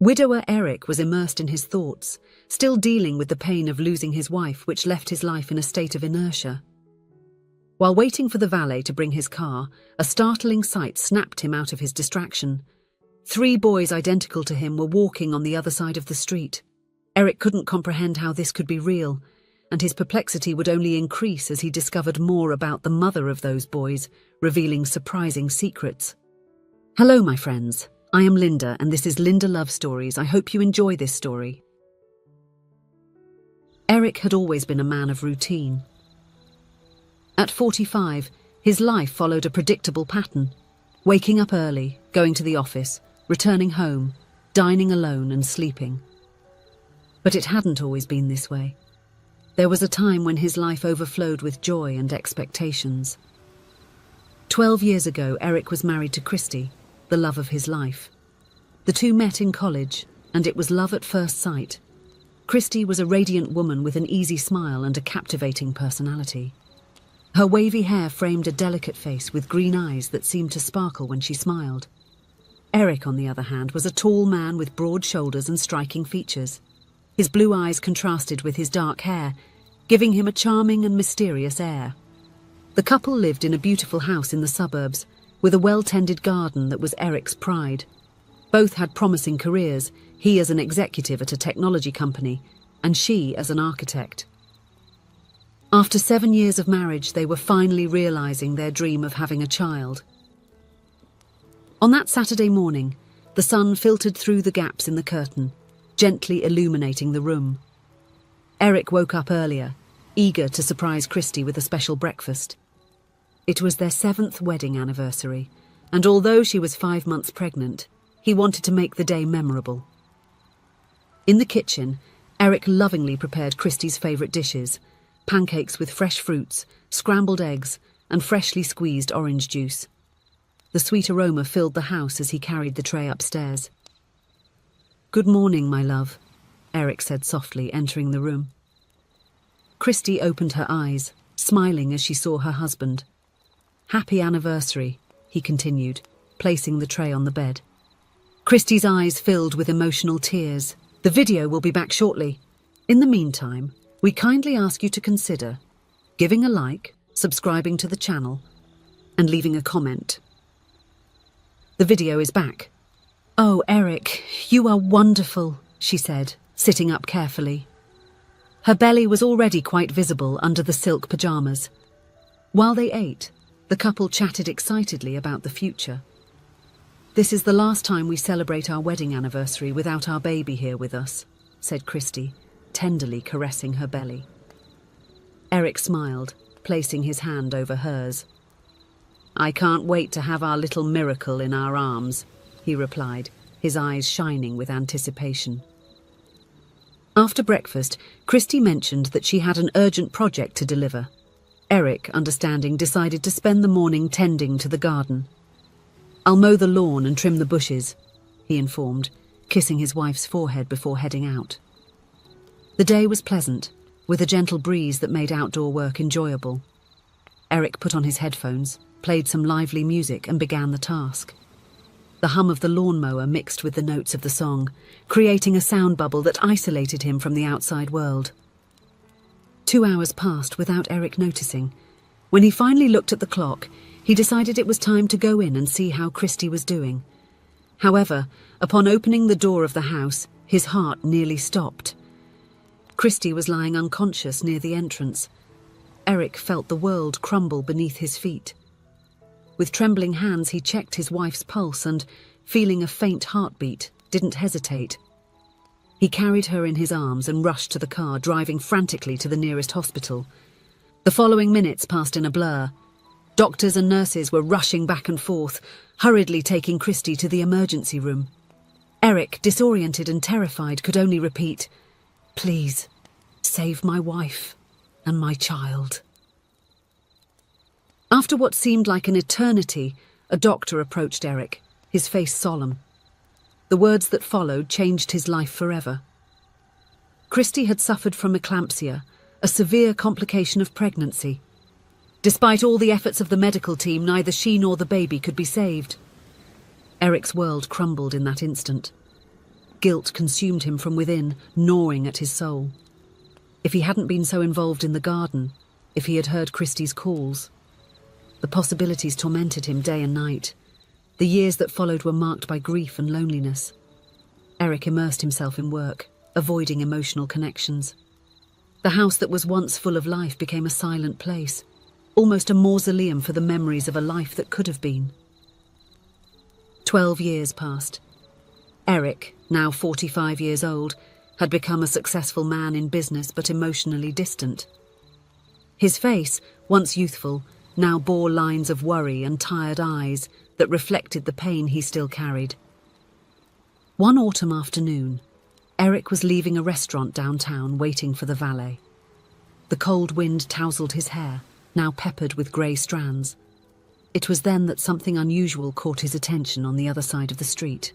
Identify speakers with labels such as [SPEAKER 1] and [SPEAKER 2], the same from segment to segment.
[SPEAKER 1] Widower Eric was immersed in his thoughts, still dealing with the pain of losing his wife, which left his life in a state of inertia. While waiting for the valet to bring his car, a startling sight snapped him out of his distraction. 3 boys identical to him were walking on the other side of the street. Eric couldn't comprehend how this could be real, and his perplexity would only increase as he discovered more about the mother of those boys, revealing surprising secrets. Hello, my friends. I am Linda, and this is Linda Love Stories. I hope you enjoy this story. Eric had always been a man of routine. At 45, his life followed a predictable pattern: waking up early, going to the office, returning home, dining alone and sleeping. But it hadn't always been this way. There was a time when his life overflowed with joy and expectations. 12 years ago, Eric was married to Christy, the love of his life. The two met in college, and it was love at first sight. Christy was a radiant woman with an easy smile and a captivating personality. Her wavy hair framed a delicate face with green eyes that seemed to sparkle when she smiled. Eric, on the other hand, was a tall man with broad shoulders and striking features. His blue eyes contrasted with his dark hair, giving him a charming and mysterious air. The couple lived in a beautiful house in the suburbs, with a well-tended garden that was Eric's pride. Both had promising careers, he as an executive at a technology company, and she as an architect. After 7 years of marriage, they were finally realizing their dream of having a child. On that Saturday morning, the sun filtered through the gaps in the curtain, gently illuminating the room. Eric woke up earlier, eager to surprise Christy with a special breakfast. It was their 7th wedding anniversary, and although she was 5 months pregnant, he wanted to make the day memorable. In the kitchen, Eric lovingly prepared Christy's favourite dishes: pancakes with fresh fruits, scrambled eggs, and freshly squeezed orange juice. The sweet aroma filled the house as he carried the tray upstairs. "Good morning, my love," Eric said softly, entering the room. Christy opened her eyes, smiling as she saw her husband. "Happy anniversary," he continued, placing the tray on the bed. Christy's eyes filled with emotional tears. "The video will be back shortly. In the meantime, we kindly ask you to consider giving a like, subscribing to the channel, and leaving a comment. The video is back." "Oh, Eric, you are wonderful," she said, sitting up carefully. Her belly was already quite visible under the silk pajamas. While they ate, the couple chatted excitedly about the future. "This is the last time we celebrate our wedding anniversary without our baby here with us," said Christy, tenderly caressing her belly. Eric smiled, placing his hand over hers. "I can't wait to have our little miracle in our arms," he replied, his eyes shining with anticipation. After breakfast, Christy mentioned that she had an urgent project to deliver. Eric, understanding, decided to spend the morning tending to the garden. "I'll mow the lawn and trim the bushes," he informed, kissing his wife's forehead before heading out. The day was pleasant, with a gentle breeze that made outdoor work enjoyable. Eric put on his headphones, played some lively music, and began the task. The hum of the lawnmower mixed with the notes of the song, creating a sound bubble that isolated him from the outside world. 2 hours passed without Eric noticing. When he finally looked at the clock, he decided it was time to go in and see how Christy was doing. However, upon opening the door of the house, his heart nearly stopped. Christy was lying unconscious near the entrance. Eric felt the world crumble beneath his feet. With trembling hands, he checked his wife's pulse and, feeling a faint heartbeat, didn't hesitate. He carried her in his arms and rushed to the car, driving frantically to the nearest hospital. The following minutes passed in a blur. Doctors and nurses were rushing back and forth, hurriedly taking Christy to the emergency room. Eric, disoriented and terrified, could only repeat, "Please, save my wife and my child." After what seemed like an eternity, a doctor approached Eric, his face solemn. The words that followed changed his life forever. Christy had suffered from eclampsia, a severe complication of pregnancy. Despite all the efforts of the medical team, neither she nor the baby could be saved. Eric's world crumbled in that instant. Guilt consumed him from within, gnawing at his soul. If he hadn't been so involved in the garden, if he had heard Christie's calls. The possibilities tormented him day and night. The years that followed were marked by grief and loneliness. Eric immersed himself in work, avoiding emotional connections. The house that was once full of life became a silent place, almost a mausoleum for the memories of a life that could have been. 12 years passed. Eric, now 45 years old, had become a successful man in business but emotionally distant. His face, once youthful, now bore lines of worry and tired eyes that reflected the pain he still carried. One autumn afternoon, Eric was leaving a restaurant downtown waiting for the valet. The cold wind tousled his hair, now peppered with grey strands. It was then that something unusual caught his attention on the other side of the street.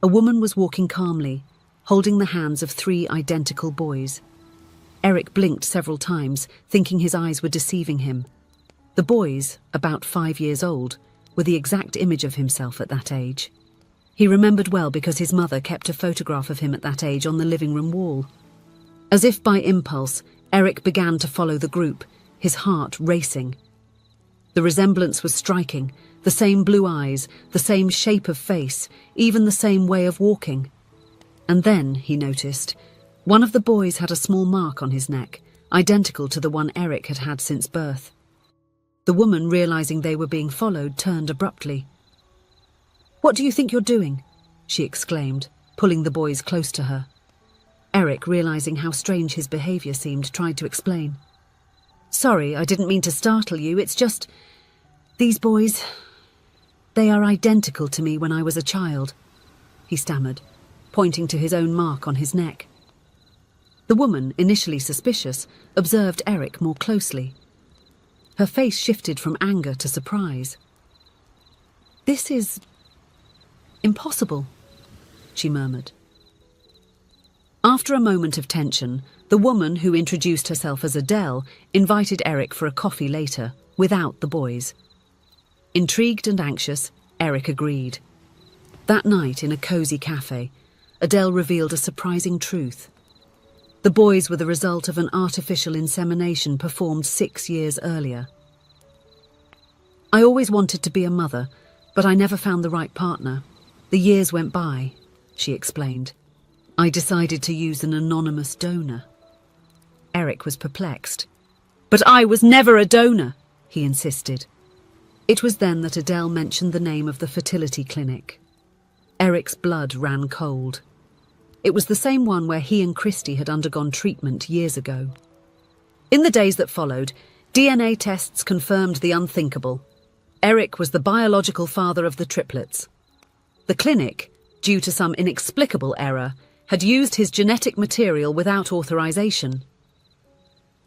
[SPEAKER 1] A woman was walking calmly, holding the hands of 3 identical boys. Eric blinked several times, thinking his eyes were deceiving him. The boys, about 5 years old, were the exact image of himself at that age. He remembered well because his mother kept a photograph of him at that age on the living room wall. As if by impulse, Eric began to follow the group, his heart racing. The resemblance was striking, the same blue eyes, the same shape of face, even the same way of walking. And then, he noticed, one of the boys had a small mark on his neck, identical to the one Eric had had since birth. The woman, realizing they were being followed, turned abruptly. "What do you think you're doing?" she exclaimed, pulling the boys close to her. Eric, realizing how strange his behavior seemed, tried to explain. "Sorry, I didn't mean to startle you. It's just... these boys... they are identical to me when I was a child," he stammered, pointing to his own mark on his neck. The woman, initially suspicious, observed Eric more closely. Her face shifted from anger to surprise. "This is... impossible," she murmured. After a moment of tension, the woman, who introduced herself as Adele, invited Eric for a coffee later, without the boys. Intrigued and anxious, Eric agreed. That night, in a cosy cafe, Adele revealed a surprising truth. The boys were the result of an artificial insemination performed 6 years earlier. "I always wanted to be a mother, but I never found the right partner. The years went by," she explained. "I decided to use an anonymous donor." Eric was perplexed. "But I was never a donor," he insisted. It was then that Adele mentioned the name of the fertility clinic. Eric's blood ran cold. It was the same one where he and Christie had undergone treatment years ago. In the days that followed, DNA tests confirmed the unthinkable. Eric was the biological father of the triplets. The clinic, due to some inexplicable error, had used his genetic material without authorization.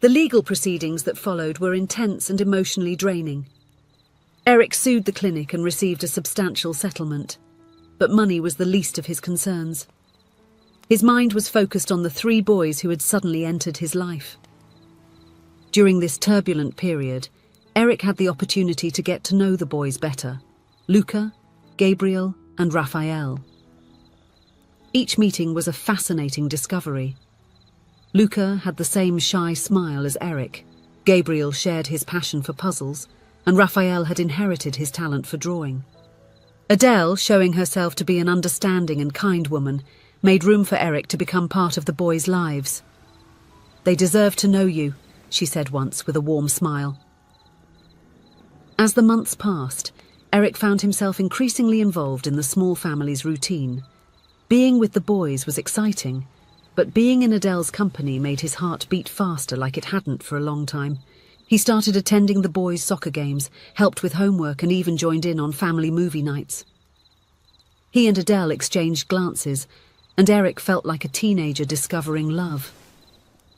[SPEAKER 1] The legal proceedings that followed were intense and emotionally draining. Eric sued the clinic and received a substantial settlement, but money was the least of his concerns. His mind was focused on the 3 boys who had suddenly entered his life. During this turbulent period, Eric had the opportunity to get to know the boys better: Luca, Gabriel, and Raphael. Each meeting was a fascinating discovery. Luca had the same shy smile as Eric, Gabriel shared his passion for puzzles, and Raphael had inherited his talent for drawing. Adele, showing herself to be an understanding and kind woman, made room for Eric to become part of the boys' lives. "They deserve to know you," she said once with a warm smile. As the months passed, Eric found himself increasingly involved in the small family's routine. Being with the boys was exciting, but being in Adele's company made his heart beat faster like it hadn't for a long time. He started attending the boys' soccer games, helped with homework, and even joined in on family movie nights. He and Adele exchanged glances, and Eric felt like a teenager discovering love.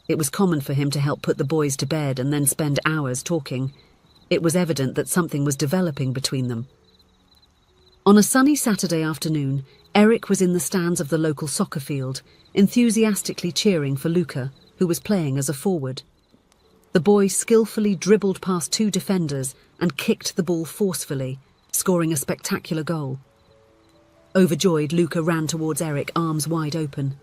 [SPEAKER 1] It was common for him to help put the boys to bed and then spend hours talking. It was evident that something was developing between them. On a sunny Saturday afternoon, Eric was in the stands of the local soccer field, enthusiastically cheering for Luca, who was playing as a forward. The boy skillfully dribbled past 2 defenders and kicked the ball forcefully, scoring a spectacular goal. Overjoyed, Luca ran towards Eric, arms wide open.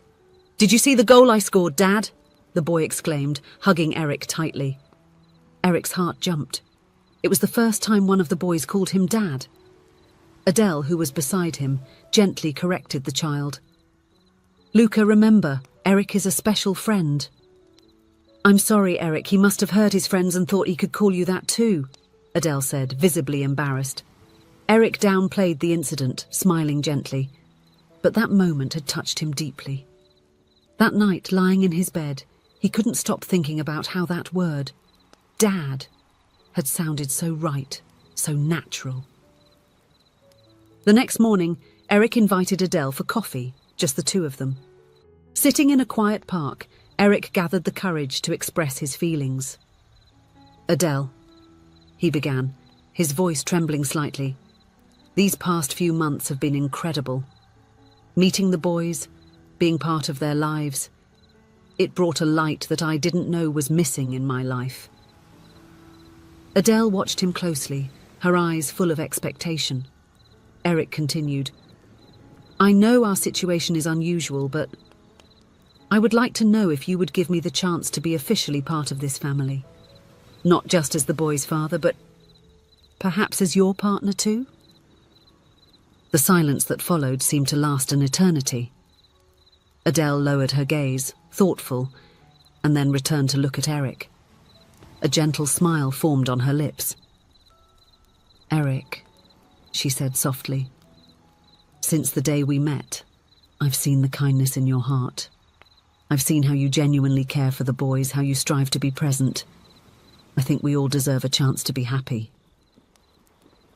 [SPEAKER 1] "Did you see the goal I scored, Dad?" the boy exclaimed, hugging Eric tightly. Eric's heart jumped. It was the first time one of the boys called him Dad. Adele, who was beside him, gently corrected the child. "Luca, remember, Eric is a special friend." "I'm sorry, Eric, he must have heard his friends and thought he could call you that too," Adele said, visibly embarrassed. Eric downplayed the incident, smiling gently, but that moment had touched him deeply. That night, lying in his bed, he couldn't stop thinking about how that word, Dad, had sounded so right, so natural. The next morning, Eric invited Adele for coffee, just the two of them. Sitting in a quiet park, Eric gathered the courage to express his feelings. "Adele," he began, his voice trembling slightly. "These past few months have been incredible. Meeting the boys, being part of their lives, it brought a light that I didn't know was missing in my life." Adele watched him closely, her eyes full of expectation. Eric continued, "I know our situation is unusual, but I would like to know if you would give me the chance to be officially part of this family. Not just as the boy's father, but perhaps as your partner too?" The silence that followed seemed to last an eternity. Adele lowered her gaze, thoughtful, and then returned to look at Eric. A gentle smile formed on her lips. "Eric," she said softly, "since the day we met, I've seen the kindness in your heart. I've seen how you genuinely care for the boys, how you strive to be present. I think we all deserve a chance to be happy."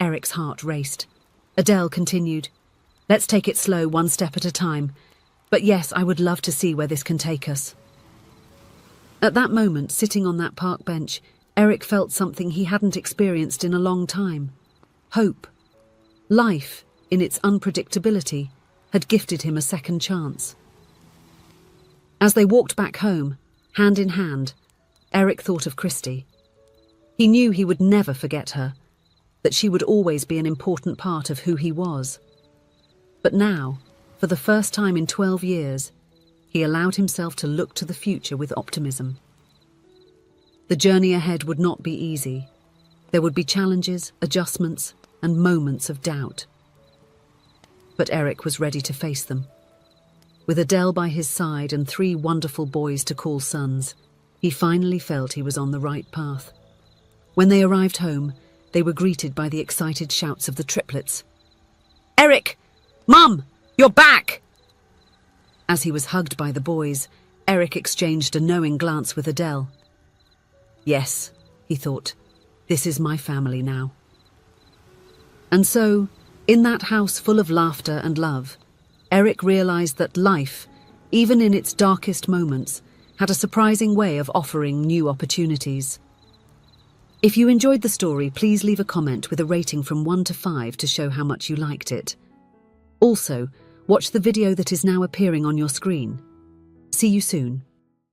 [SPEAKER 1] Eric's heart raced. Adele continued, "Let's take it slow, one step at a time. But yes, I would love to see where this can take us." At that moment, sitting on that park bench, Eric felt something he hadn't experienced in a long time. Hope. Life, in its unpredictability, had gifted him a second chance. As they walked back home, hand in hand, Eric thought of Christy. He knew he would never forget her, that she would always be an important part of who he was. But now, for the first time in 12 years, he allowed himself to look to the future with optimism. The journey ahead would not be easy. There would be challenges, adjustments, and moments of doubt. But Eric was ready to face them. With Adele by his side and 3 wonderful boys to call sons, he finally felt he was on the right path. When they arrived home, they were greeted by the excited shouts of the triplets. "Eric! Mum! You're back!" As he was hugged by the boys, Eric exchanged a knowing glance with Adele. "Yes," he thought, "this is my family now." And so, in that house full of laughter and love, Eric realized that life, even in its darkest moments, had a surprising way of offering new opportunities. If you enjoyed the story, please leave a comment with a rating from 1 to 5 to show how much you liked it. Also, watch the video that is now appearing on your screen. See you soon.